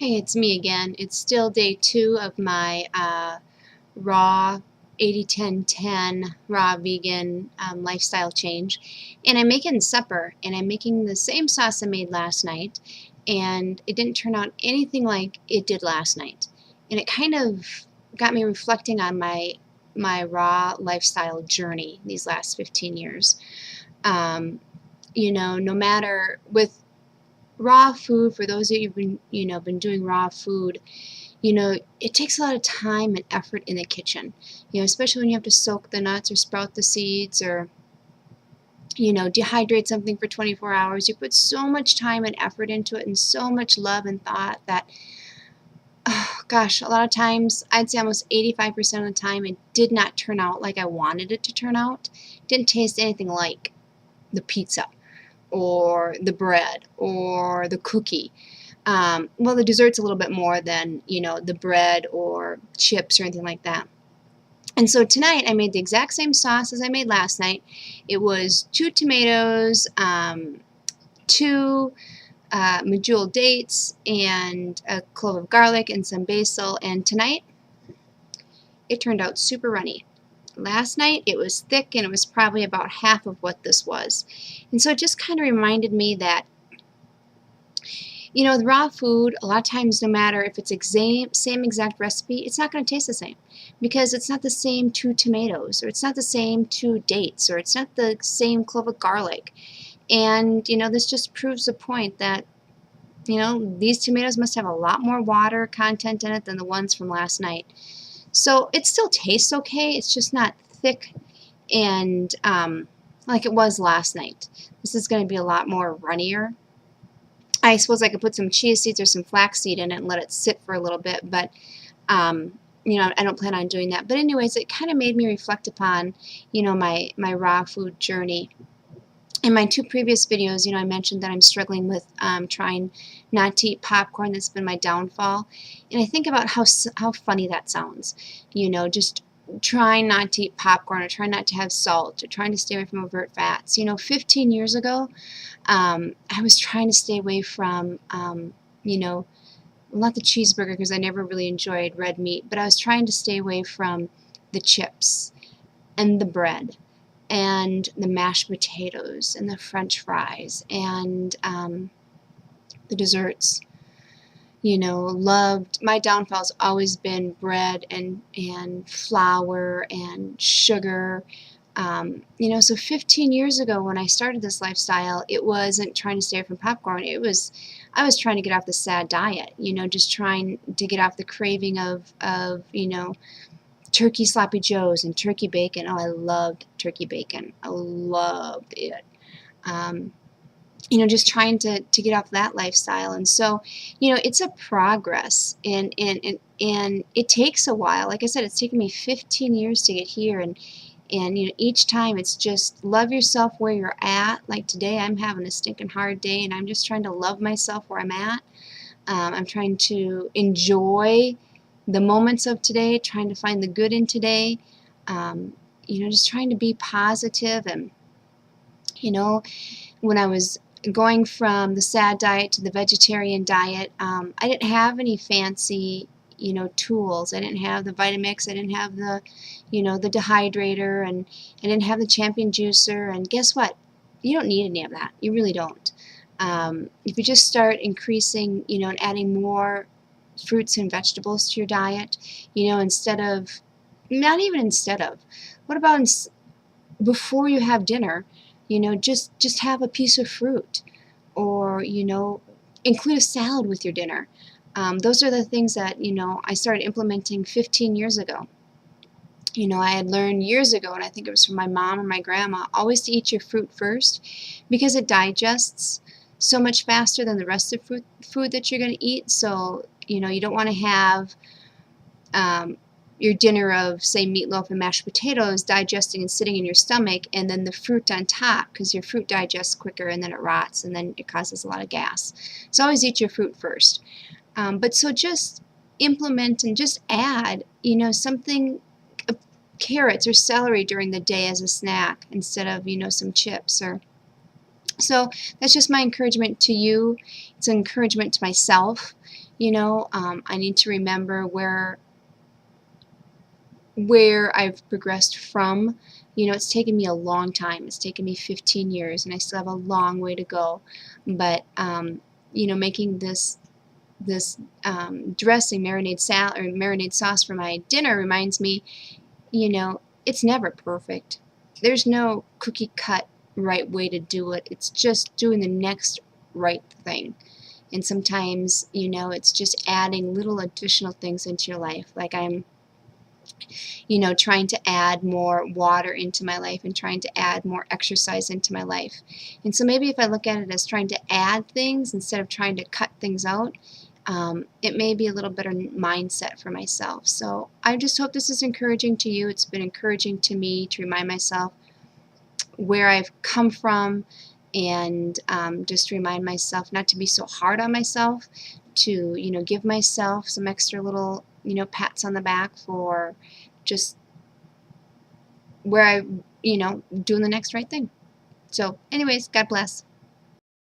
Hey, it's me again. It's still day 2 of my raw 80-10-10 raw vegan lifestyle change. And I'm making supper, and I'm making the same sauce I made last night, and it didn't turn out anything like it did last night. And it kind of got me reflecting on my raw lifestyle journey these last 15 years. Um, no matter with raw food, for those of you who've been doing raw food, it takes a lot of time and effort in the kitchen, especially when you have to soak the nuts or sprout the seeds or, dehydrate something for 24 hours. You put so much time and effort into it and so much love and thought that, oh, gosh, a lot of times, I'd say almost 85% of the time, it did not turn out like I wanted it to turn out. It didn't taste anything like the pizza or the bread or the cookie. Well, the dessert's a little bit more than, the bread or chips or anything like that. And so tonight I made the exact same sauce as I made last night. It was 2 tomatoes, 2 medjool dates, and a clove of garlic and some basil. And tonight it turned out super runny. Last night it was thick, and it was probably about half of what this was. And so it just kind of reminded me that the raw food, a lot of times, no matter if it's same exact recipe, it's not going to taste the same because it's not the same 2 tomatoes, or it's not the same 2 dates, or it's not the same clove of garlic. And, this just proves the point that, these tomatoes must have a lot more water content in it than the ones from last night. So it still tastes okay, it's just not thick and like it was last night. This is going to be a lot more runnier. I suppose I could put some chia seeds or some flaxseed in it and let it sit for a little bit, but I don't plan on doing that. But anyways, it kind of made me reflect upon, my raw food journey. In my 2 previous videos, I mentioned that I'm struggling with trying not to eat popcorn. That's been my downfall. And I think about how funny that sounds, just trying not to eat popcorn, or trying not to have salt, or trying to stay away from overt fats. 15 years ago, I was trying to stay away from, well, not the cheeseburger because I never really enjoyed red meat, but I was trying to stay away from the chips and the bread and the mashed potatoes and the French fries and the desserts. Loved, my downfall's always been bread and flour and sugar. So 15 years ago when I started this lifestyle, it wasn't trying to stay away from popcorn. I was trying to get off the SAD diet, just trying to get off the craving of turkey sloppy joes and turkey bacon. Oh, I loved turkey bacon. I loved it. Just trying to get off that lifestyle. And so, it's a progress, and it takes a while. Like I said, it's taken me 15 years to get here, and each time it's just love yourself where you're at. Like today, I'm having a stinking hard day, and I'm just trying to love myself where I'm at. I'm trying to enjoy the moments of today, trying to find the good in today. Just trying to be positive. And when I was going from the SAD diet to the vegetarian diet, I didn't have any fancy tools. I didn't have the Vitamix, I didn't have the the dehydrator, and I didn't have the Champion juicer. And guess what? You don't need any of that. You really don't. If you just start increasing, and adding more fruits and vegetables to your diet, instead of, not even instead of, what about before you have dinner, just have a piece of fruit, or, include a salad with your dinner. Those are the things that, I started implementing 15 years ago. I had learned years ago, and I think it was from my mom or my grandma, always to eat your fruit first because it digests so much faster than the rest of food that you're going to eat. So, you don't want to have your dinner of, say, meatloaf and mashed potatoes digesting and sitting in your stomach, and then the fruit on top, because your fruit digests quicker and then it rots and then it causes a lot of gas. So always eat your fruit first. But so just implement and just add, something, carrots or celery during the day as a snack instead of, some chips. Or so that's just my encouragement to you. It's an encouragement to myself. I need to remember where I've progressed from. It's taken me a long time. It's taken me 15 years, and I still have a long way to go. But making this dressing, marinade sauce for my dinner reminds me, it's never perfect. There's no cookie cut right way to do it. It's just doing the next right thing. And sometimes, it's just adding little additional things into your life. Like I'm trying to add more water into my life and trying to add more exercise into my life. And so maybe if I look at it as trying to add things instead of trying to cut things out, it may be a little better mindset for myself. So I just hope this is encouraging to you. It's been encouraging to me to remind myself where I've come from, and just remind myself not to be so hard on myself, to give myself some extra little pats on the back for just where I doing the next right thing. So anyways, God bless.